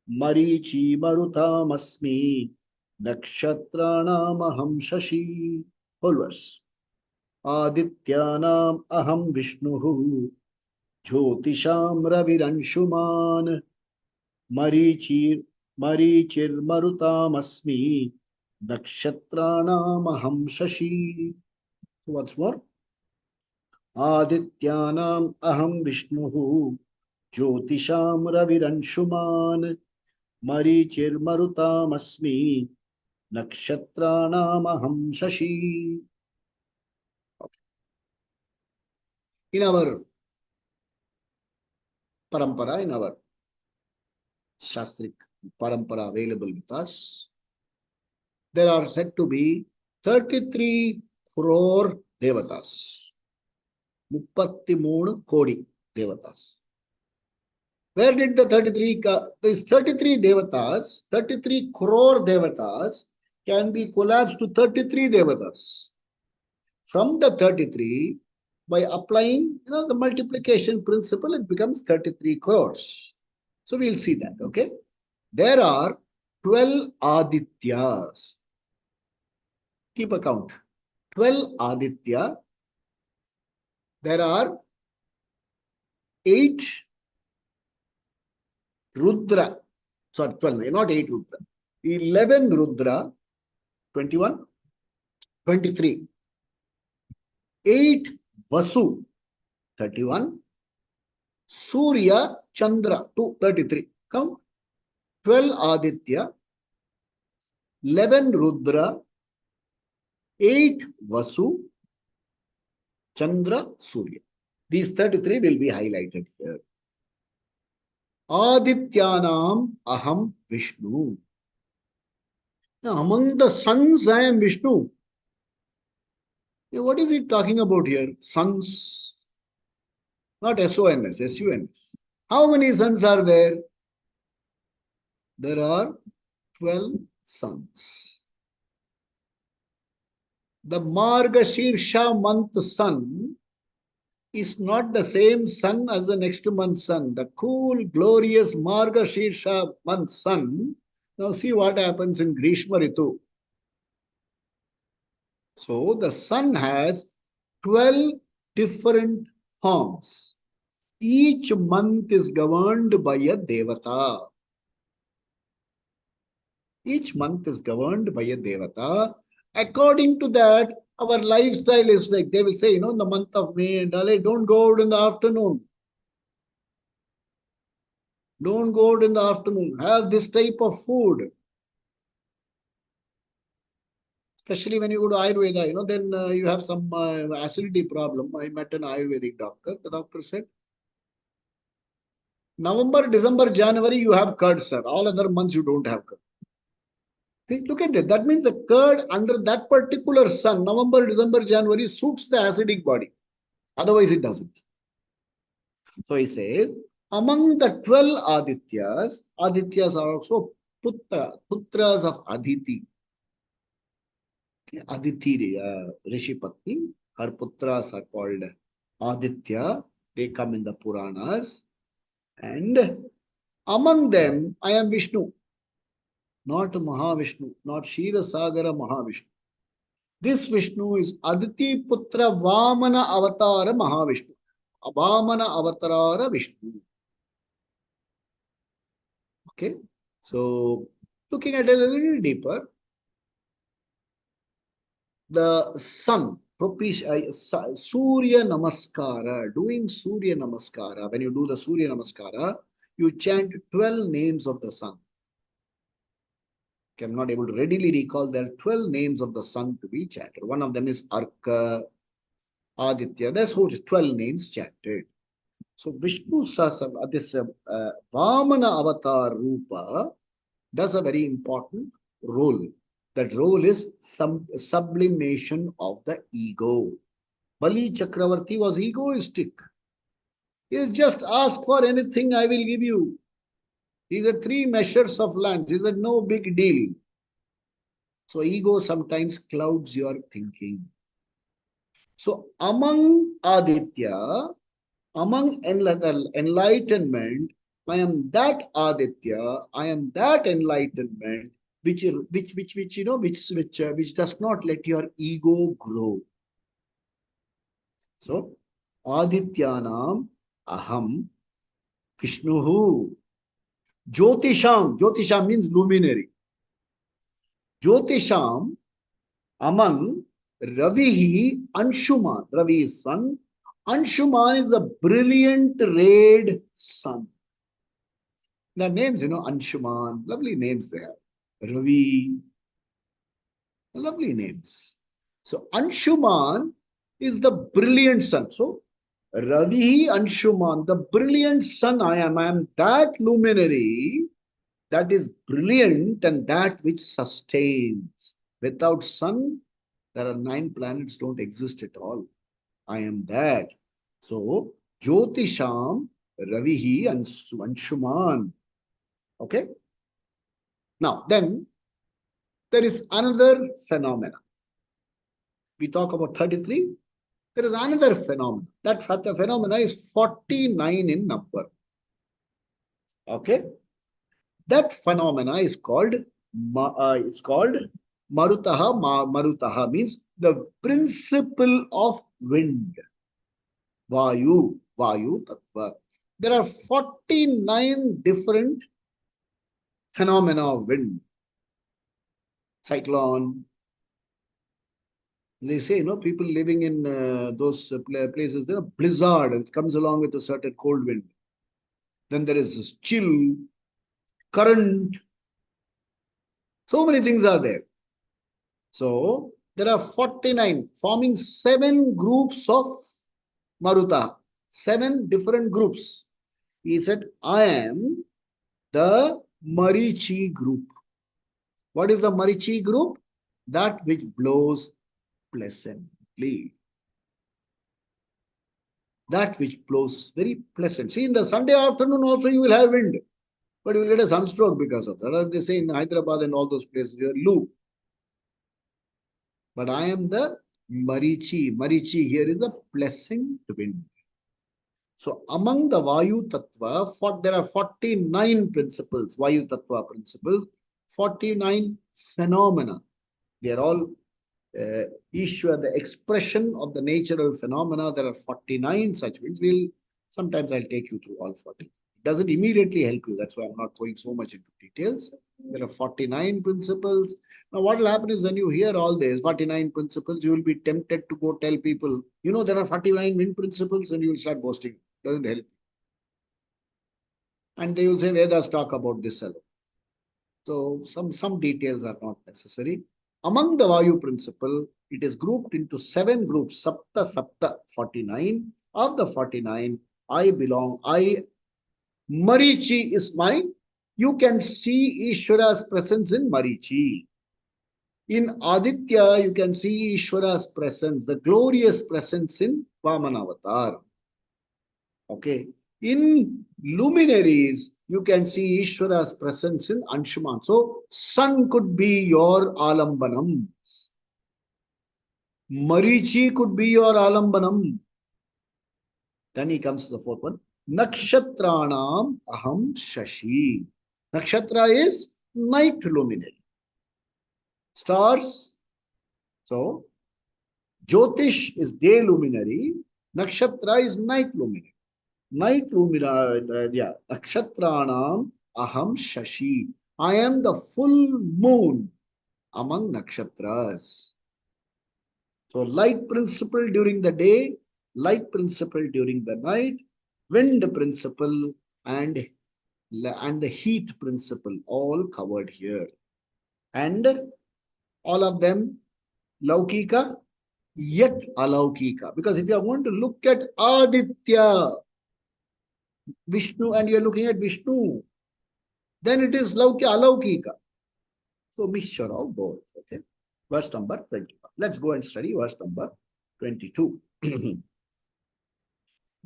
Marichi Marutamasmi. Nakshatranam aham Shashi. Whole verse. Adityanam aham Vishnuhu. Jyotisham Raviransuman. Marichir Marutamasmi. Nakshatranam aham Shashi. Once more. Adityanam aham Vishnuhu. Jyotisham Raviransuman. Marichir Marutamasmi. Nakshatranam aham Shashi. Okay. In our parampara, in our Shastrik parampara available with us, there are said to be 33 crore devatas. 33 kodi devatas. Where did the 33, these 33 devatas, 33 crore devatas can be collapsed to 33 devatas. From the 33, by applying the multiplication principle, it becomes 33 crores. So we'll see that, okay? There are 12 Adityas. Keep a count. 12 Aditya. There are 8 Rudra. Sorry, 12, not 8 Rudra. 11 Rudra. 21, 23. 8 Vasu. 31. Surya Chandra. 33. Count. 12 Aditya. 11 Rudra. 8 Vasu. Chandra, Surya. These 33 will be highlighted here. Adityanam aham Vishnu. Now, among the suns, I am Vishnu. What is it talking about here? Suns. Not S-O-N-S, S-U-N-S. How many suns are there? There are 12 suns. The Margashirsha month sun is not the same sun as the next month's sun. The cool, glorious Margashirsha month sun. Now see what happens in Grishma Ritu. So the sun has 12 different forms. Each month is governed by a devata. Each month is governed by a devata. According to that, our lifestyle is like, they will say, in the month of May and all, don't go out in the afternoon. Don't go out in the afternoon. Have this type of food. Especially when you go to Ayurveda, then you have some acidity problem. I met an Ayurvedic doctor. The doctor said, November, December, January, you have curd, sir. All other months, you don't have curd. See, look at that. That means the curd under that particular sun, November, December, January, suits the acidic body. Otherwise, it doesn't. So he says, among the 12 Adityas are also putras of Aditi. Okay, Aditi, Rishi Patni, her putras are called Aditya. They come in the Puranas. And among them, I am Vishnu, not Mahavishnu, not Ksheerasagara Mahavishnu. This Vishnu is Aditi Putra Vamana Avatara Mahavishnu. Vamana Avatara Vishnu. Okay. So, looking at it a little deeper, the sun, Surya Namaskara, doing Surya Namaskara. When you do the Surya Namaskara, you chant 12 names of the sun. Okay, I'm not able to readily recall. There are 12 names of the sun to be chanted. One of them is Arka, Aditya. That's how it is, 12 names chanted. So Vishnu Sasana, this Vamana Avatar Rupa does a very important role. That role is some sublimation of the ego. Bali Chakravarti was egoistic. He just ask for anything, I will give you. He said 3 measures of land. He said no big deal. So ego sometimes clouds your thinking. So among Aditya, among enlightenment, I am that Aditya, I am that enlightenment which does not let your ego grow. So Adityanam aham Vishnuhu. Jyotisham means luminary. Jyotisham among Ravihi Anshuman. Ravi is sun. Anshuman is the brilliant red sun. The names, Anshuman, lovely names there. Ravi, lovely names. So Anshuman is the brilliant sun. So Ravi Anshuman, the brilliant sun I am that luminary that is brilliant and that which sustains. Without sun, there are 9 planets don't exist at all. I am that. So Jyotisham Ravihi Anshuman. Okay. Now, then there is another phenomena. We talk about 33. There is another phenomenon. That phenomena is 49 in number. Okay. That phenomena is called Marutaha. Marutaha means the principle of wind. Vayu Tattva. There are 49 different phenomena of wind. Cyclone. They say, people living in those places, there are blizzard and it comes along with a certain cold wind. Then there is this chill, current. So many things are there. So there are 49 forming 7 groups of Maruta. 7 different groups. He said, I am the Marichi group. What is the Marichi group? That which blows pleasantly. That which blows very pleasant. See, in the Sunday afternoon also you will have wind, but you will get a sunstroke because of that. As they say in Hyderabad and all those places, you are loo. But I am the Marichi. Marichi here is the pleasant wind. So among the Vayu Tattva, there are 49 principles, Vayu Tattva principles, 49 phenomena. They are all Ishwar, the expression of the natural phenomena. There are 49 such winds. Sometimes I'll take you through all 40. Doesn't immediately help you. That's why I'm not going so much into details. There are 49 principles. Now, what will happen is when you hear all this 49 principles, you will be tempted to go tell people, there are 49 wind principles, and you will start boasting. Doesn't help. And they will say, Vedas talk about this alone. So some details are not necessary. Among the Vayu principle, it is grouped into 7 groups, Sapta Sapta 49. Of the 49, Marichi is mine. You can see Ishvara's presence in Marichi. In Aditya, you can see Ishvara's presence, the glorious presence in Vamanavatar. Okay. In luminaries, you can see Ishvara's presence in Anshuman. So, sun could be your Alambanam. Marichi could be your Alambanam. Then he comes to the fourth one. Nakshatranam aham shashi. Nakshatra is night luminary. Stars. So, Jyotish is day luminary. Nakshatra is night luminary. Night luminary, Nakshatranam aham shashi. I am the full moon among nakshatras. So, light principle during the day, light principle during the night, wind principle, and the heat principle, all covered here. And all of them Laukika, yet Alaukika. Because if you are going to look at Aditya, Vishnu, and you are looking at Vishnu, then it is Alaukika. So mixture of both. Okay. Verse number 21. Let's go and study verse number 22.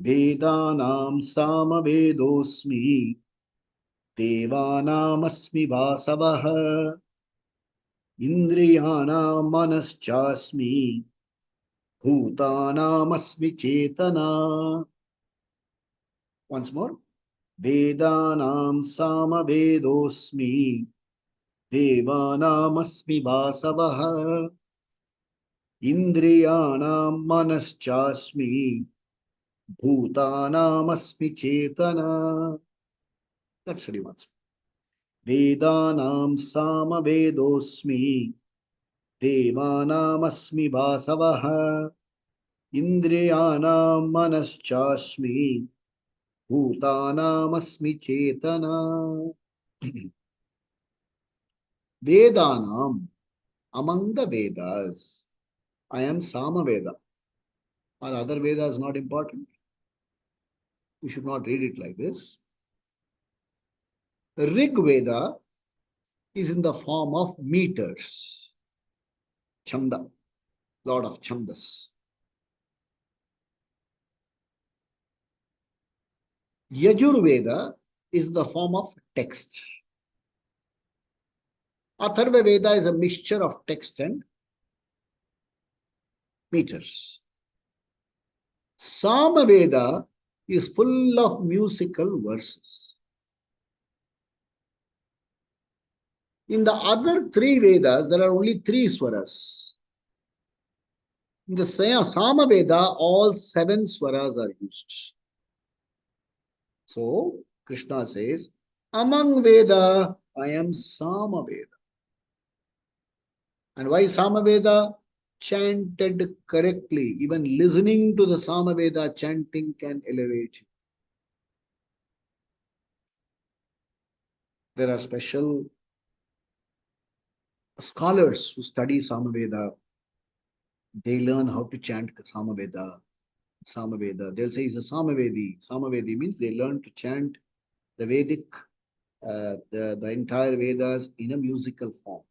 Vedanam Samavedosmi Devanamasmi Vasavaha Indriyanam Manaschasmi Bhutanamasmi Chetana. Once more. Vedanam Samavedosmi Devanamasmi Vasavaha Indriyanam Manaschasmi Bhutanamasmi Chetana. Let's study once. Vedanam Samavedosmi Devanamasmi Vasavaha Indriyanam Manaschasmi Bhutanamasmi Chetana. Vedanam, among the Vedas, I am Samaveda. Are other Vedas not important? We should not read it like this. The Rig Veda is in the form of meters. Chanda, Lord of Chandas. Yajurveda is the form of text. Atharva Veda is a mixture of text and meters. Samaveda is full of musical verses. In the other 3 Vedas, there are only 3 swaras. In the Samaveda, all 7 swaras are used. So, Krishna says, among Veda, I am Samaveda. And why Samaveda? Chanted correctly. Even listening to the Samaveda chanting can elevate you. There are special scholars who study Samaveda. They learn how to chant Samaveda. They'll say he's a Samavedi. Samavedi means they learn to chant the Vedic, the entire Vedas in a musical form.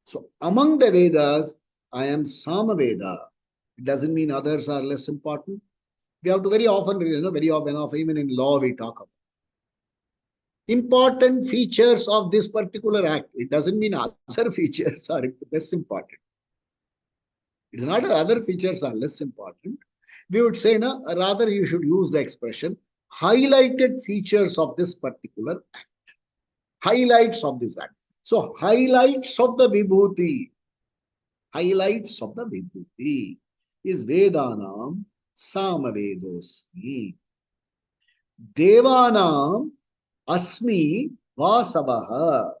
So among the Vedas, I am Samaveda. It doesn't mean others are less important. We have to very often, even in law, we talk about important features of this particular act. It doesn't mean other features are less important. It is not that other features are less important. We would say, rather you should use the expression highlighted features of this particular act. Highlights of this act. So, highlights of the Vibhuti. Highlights of the Vibhuti is Vedanam Samavedosmi. Devanam Asmi Vasavaha.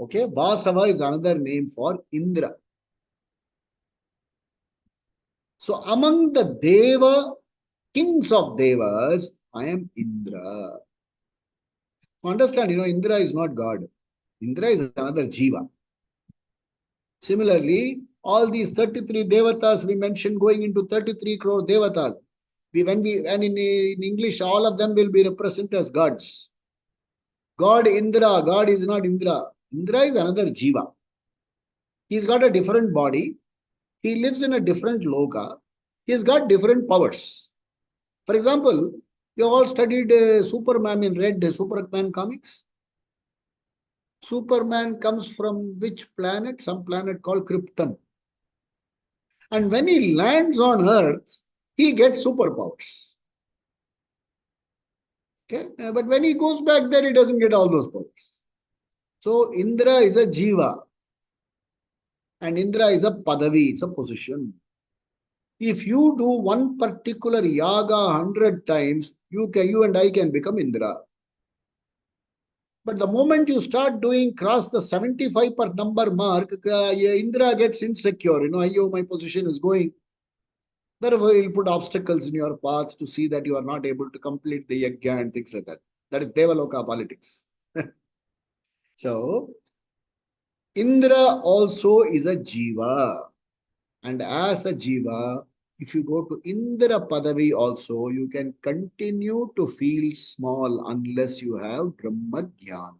Okay, Vasava is another name for Indra. So among the Deva, kings of Devas, I am Indra. Understand, Indra is not God. Indra is another Jiva. Similarly, all these 33 Devatas we mentioned going into 33 crore Devatas. And in English, all of them will be represented as gods. God Indra, God is not Indra. Indra is another Jiva. He's got a different body. He lives in a different loka. He's got different powers. For example, you all studied Superman in read Superman comics. Superman comes from which planet? Some planet called Krypton. And when he lands on Earth, he gets superpowers. Okay? But when he goes back there, he doesn't get all those powers. So Indra is a Jiva. And Indra is a Padavi, it's a position. If you do one particular yaga 100 times, you and I can become Indra. But the moment you start doing cross the 75 per number mark, Indra gets insecure. My position is going. Therefore, he'll put obstacles in your path to see that you are not able to complete the yajna and things like that. That is Devaloka politics. So, Indra also is a Jiva. And as a Jiva, if you go to Indra Padavi also, you can continue to feel small unless you have Brahma Jnana.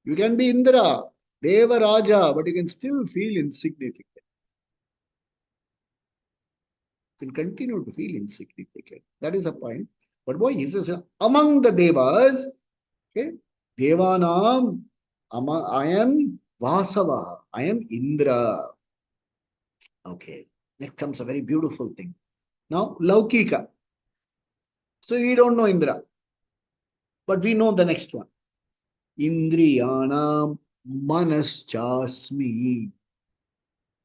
You can be Indra, Deva Raja, but you can still feel insignificant. You can continue to feel insignificant. That is a point. But boy, he says, among the Devas, okay, Devanam, I am Vasava, I am Indra. Okay, next comes a very beautiful thing. Now, Laukika. So we don't know Indra, but we know the next one. Indriyanam Manaschasmi.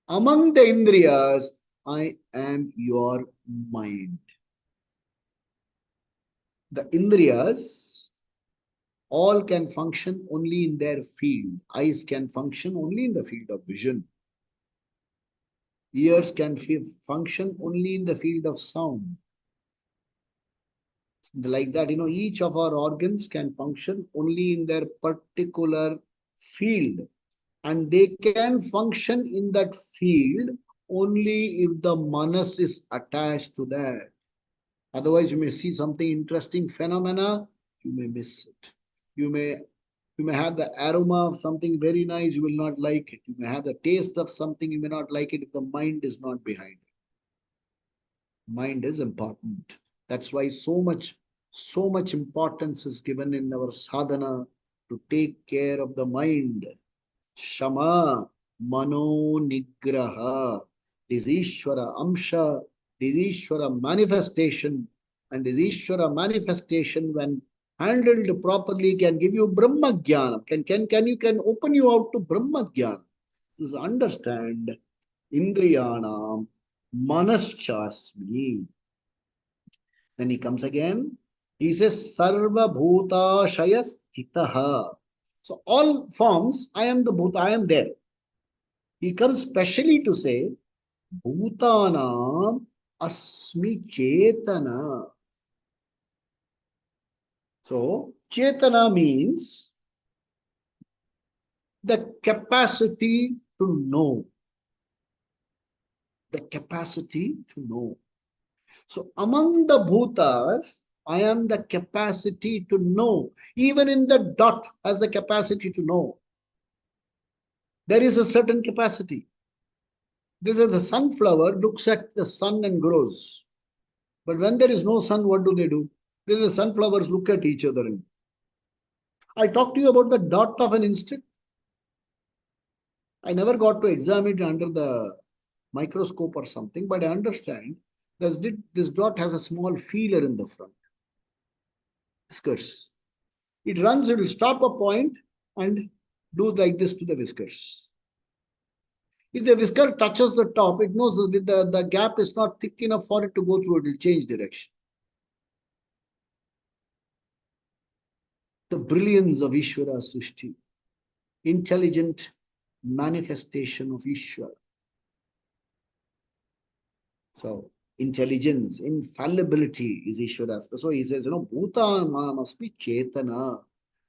Among the Indriyas, I am your mind. The Indriyas all can function only in their field. Eyes can function only in the field of vision. Ears can function only in the field of sound. Like that, each of our organs can function only in their particular field. And they can function in that field only if the manas is attached to that. Otherwise, you may see something interesting phenomena, you may miss it. You may have the aroma of something very nice, you will not like it. You may have the taste of something, you may not like it if the mind is not behind it. Mind is important. That's why so much importance is given in our sadhana to take care of the mind. Shama, Mano, Nigraha, this Ishvara Amsha, this Ishvara manifestation, and this Ishvara manifestation, when handled properly, can give you Brahma Jnana. Can open you out to Brahma Jnana. To understand Indriyanam Manaschasmi. Then he comes again. He says Sarva Bhuta Shayas Hitaha. So all forms, I am the Bhuta, I am there. He comes specially to say, Bhutanam Asmi Chetana. So, Chetana means the capacity to know. The capacity to know. So, among the Bhutas, I am the capacity to know. Even in the dot has the capacity to know. There is a certain capacity. This is the sunflower, looks at the sun and grows. But when there is no sun, what do they do? The sunflowers look at each other. I talked to you about the dot of an insect. I never got to examine it under the microscope or something, but I understand this dot has a small feeler in the front. Whiskers. It runs, it will stop a point and do like this to the whiskers. If the whisker touches the top, it knows that the gap is not thick enough for it to go through, it will change direction. the brilliance of Ishvara Srishti, intelligent manifestation of Ishvara. So, intelligence, infallibility is Ishvara. So he says, Bhuta must be Chetana.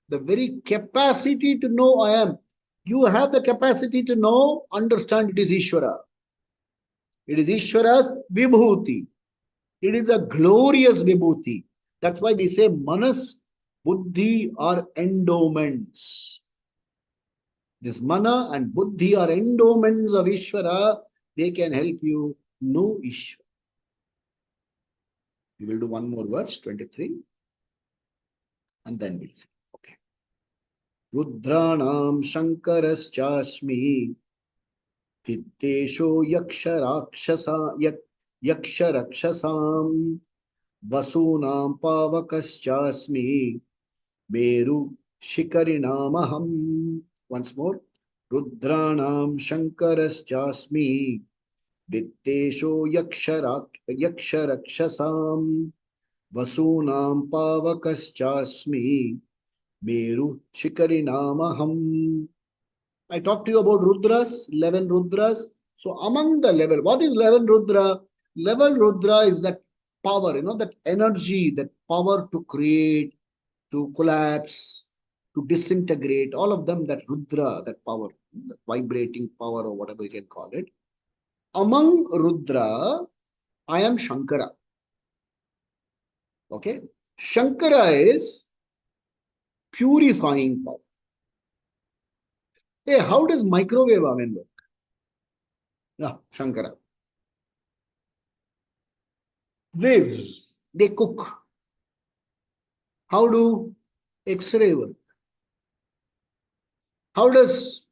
The very capacity to know I am. You have the capacity to know, understand it is Ishvara. It is Ishvara Vibhuti. It is a glorious Vibhuti. That's why we say Manas, Buddhi are endowments. This Mana and Buddhi are endowments of Ishvara. They can help you know Ishvara. We will do one more verse, 23, and then we'll see. Okay. Rudranam Shankaraschasmi Vittesho Yaksharakshasam Vasunam Pavakaschasmi Meru Shikarinamaham. Once more. Rudranam Shankaraschasmi Vittesho Yaksharakshasam Vasunam Pavakaschasmi Meru Shikarinamaham. I talked to you about Rudras, 11 Rudras. So among the level, what is level Rudra? Level Rudra is that power, that energy, that power to create, to collapse, to disintegrate, all of them, that Rudra, that power, that vibrating power or whatever you can call it. Among Rudra, I am Shankara. Okay? Shankara is purifying power. Hey, how does microwave oven work? Yeah, Shankara. Waves, they cook. How do X-ray work? How does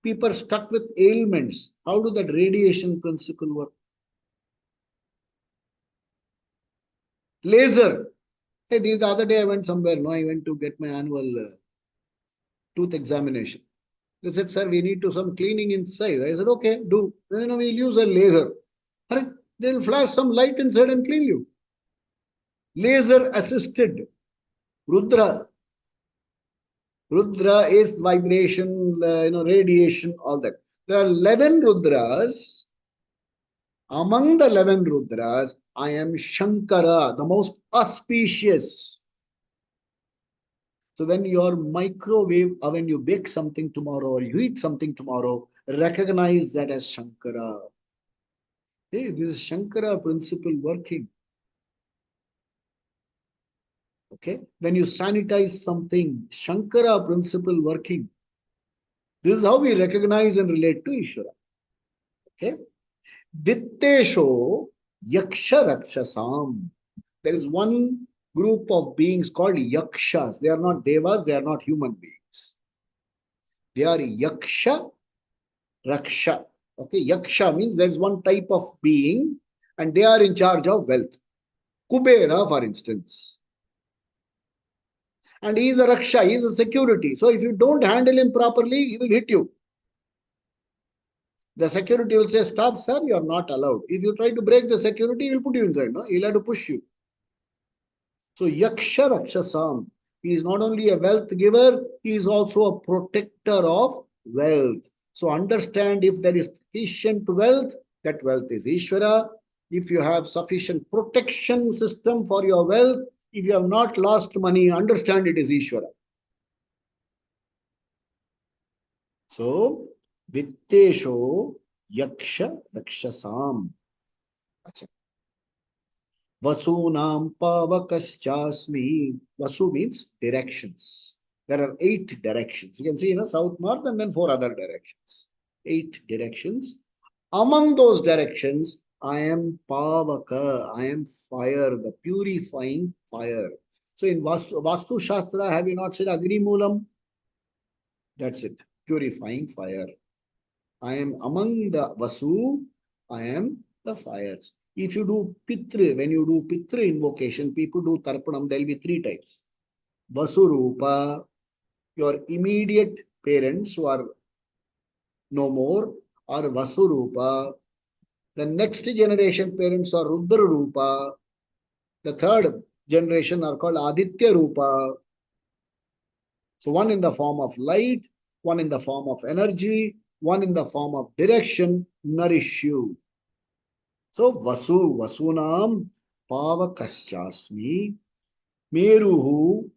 people stuck with ailments, how do that radiation principle work? Laser. Hey, the other day I went somewhere, I went to get my annual tooth examination. They said, sir, we need to some cleaning inside. I said, okay, do. Then we'll use a laser. They'll flash some light inside and clean you. Laser assisted. Rudra. Rudra is vibration, radiation, all that. There are 11 Rudras. Among the 11 Rudras, I am Shankara, the most auspicious. So when your microwave, or when you bake something tomorrow or you eat something tomorrow, recognize that as Shankara. Hey, this is Shankara principle working. Okay? When you sanitize something, Shankara principle working. This is how we recognize and relate to Ishvara. Okay? Vittesho Yaksha Rakshasam. There is one group of beings called Yakshas. They are not Devas, they are not human beings. They are Yaksha Raksha. Okay, Yaksha means there is one type of being and they are in charge of wealth. Kubera, for instance. And he is a Raksha, he is a security. So if you don't handle him properly, he will hit you. The security will say, stop, sir, you are not allowed. If you try to break the security, he will put you inside. No? He will have to push you. So Yaksha Rakshasam, he is not only a wealth giver, he is also a protector of wealth. So understand, if there is sufficient wealth, that wealth is Ishvara. If you have sufficient protection system for your wealth, if you have not lost money, understand it is Ishvara. So, Vittesho Yaksha Rakshasam. Vasunam Pavakaschasmi. Vasu means directions. There are 8 directions. You can see, south, north, and then 4 other directions. 8 directions. Among those directions, I am Pavaka. I am fire, the purifying fire. So in Vastu Shastra, have you not said Agni Moolam? That's it. Purifying fire. I am among the Vasu. I am the fires. If you do Pitra, when you do Pitra invocation, people do Tarpanam, there will be 3 types. Vasurupa, your immediate parents who are no more, are Vasurupa. The next generation parents are Rudra Rupa. The third generation are called Aditya Rupa. So one in the form of light, one in the form of energy, one in the form of direction, nourish you. So Vasunam Pavakaschasmi Meruhu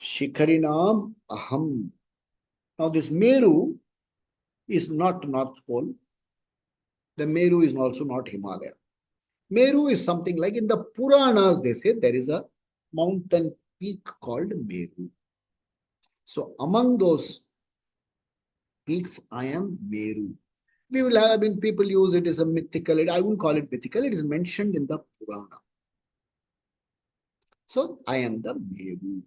Shikharinam Aham. Now this Meru is not North Pole. The Meru is also not Himalaya. Meru is something like in the Puranas, they say there is a mountain peak called Meru. So among those peaks, I am Meru. We will have, people use it as a mythical, I wouldn't call it mythical, it is mentioned in the Purana. So I am the Meru.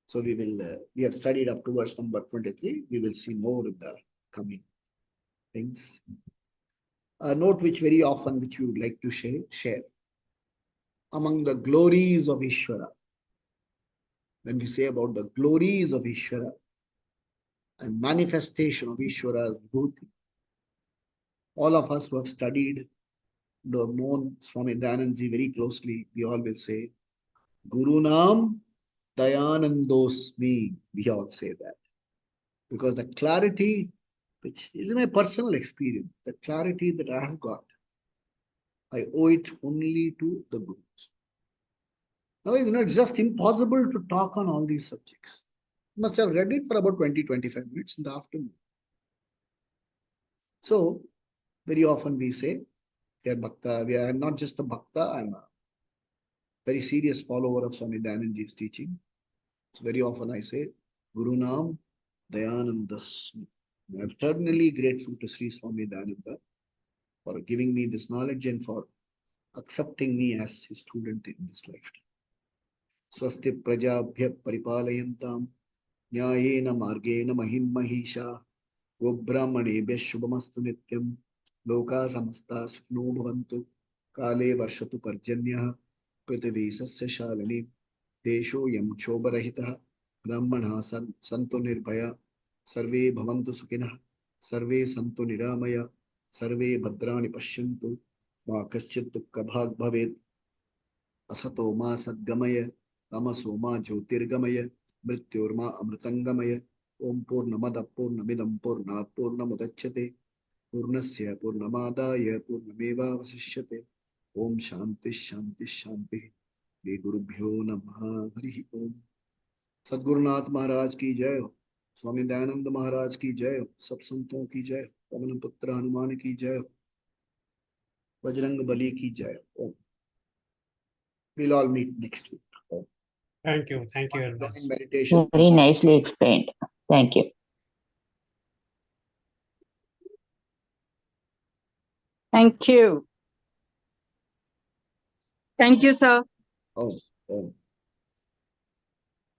So we have studied up to verse number 23. We will see more in the coming things. A note which very often, which we would like to share. Among the glories of Ishvara, when we say about the glories of Ishvara and manifestation of Ishvara's Bhuti, all of us who have studied, who have known Swami Dayanandji very closely, we all will say, Gurunam Dayanandosmi. We all say that. Because the clarity, which is my personal experience, the clarity that I have got, I owe it only to the Gurus. Now, it's just impossible to talk on all these subjects. You must have read it for about 20-25 minutes in the afternoon. So, very often we say, we are Bhakta, I'm not just a Bhakta, I'm a very serious follower of Swami Dayanandji's teaching. So, very often I say, Guru Nam Dayanandasmi. I'm eternally grateful to Sri Swami Dayananda for giving me this knowledge and for accepting me as his student in this lifetime. Swasti prajabhya paripalayantam nyayena margena mahim mahisha gobrahmanebhya shubhamastu nityam loka samasta sukhno bhavantu kale varshatu parjanyah prithvi sasya shalini desho yam chobarahitah brahmana santu nirbhaya sarve bhavantu sukhinah sarve santu niramaya sarve bhadrani pashyantu ma kaschit dukkha bhag bhavet asato ma sadgamaya तमसो मा ज्योतिर्गमय मृत्योर्मा अमृतंगमय ओम पूर्णमद पूर्णमिदं पूर्णात् पूर्णमुदच्यते पूर्णस्य पूर्णमादाय पूर्णमेवावशिष्यते ओम शांति शांति शांति श्री गुरुभ्यो नमः हरि ओम। सद्गुरुनाथ महाराज की जय हो, स्वामी दयानंद महाराज की जय हो, सब संतों की जय हो, पवन पुत्र हनुमान की जय हो, बजरंग बली की जय हो। We'll all meet next week.
Thank you very much.
Meditation.
Very nicely explained. Thank you.
Thank you. Thank you, sir.
Oh, oh.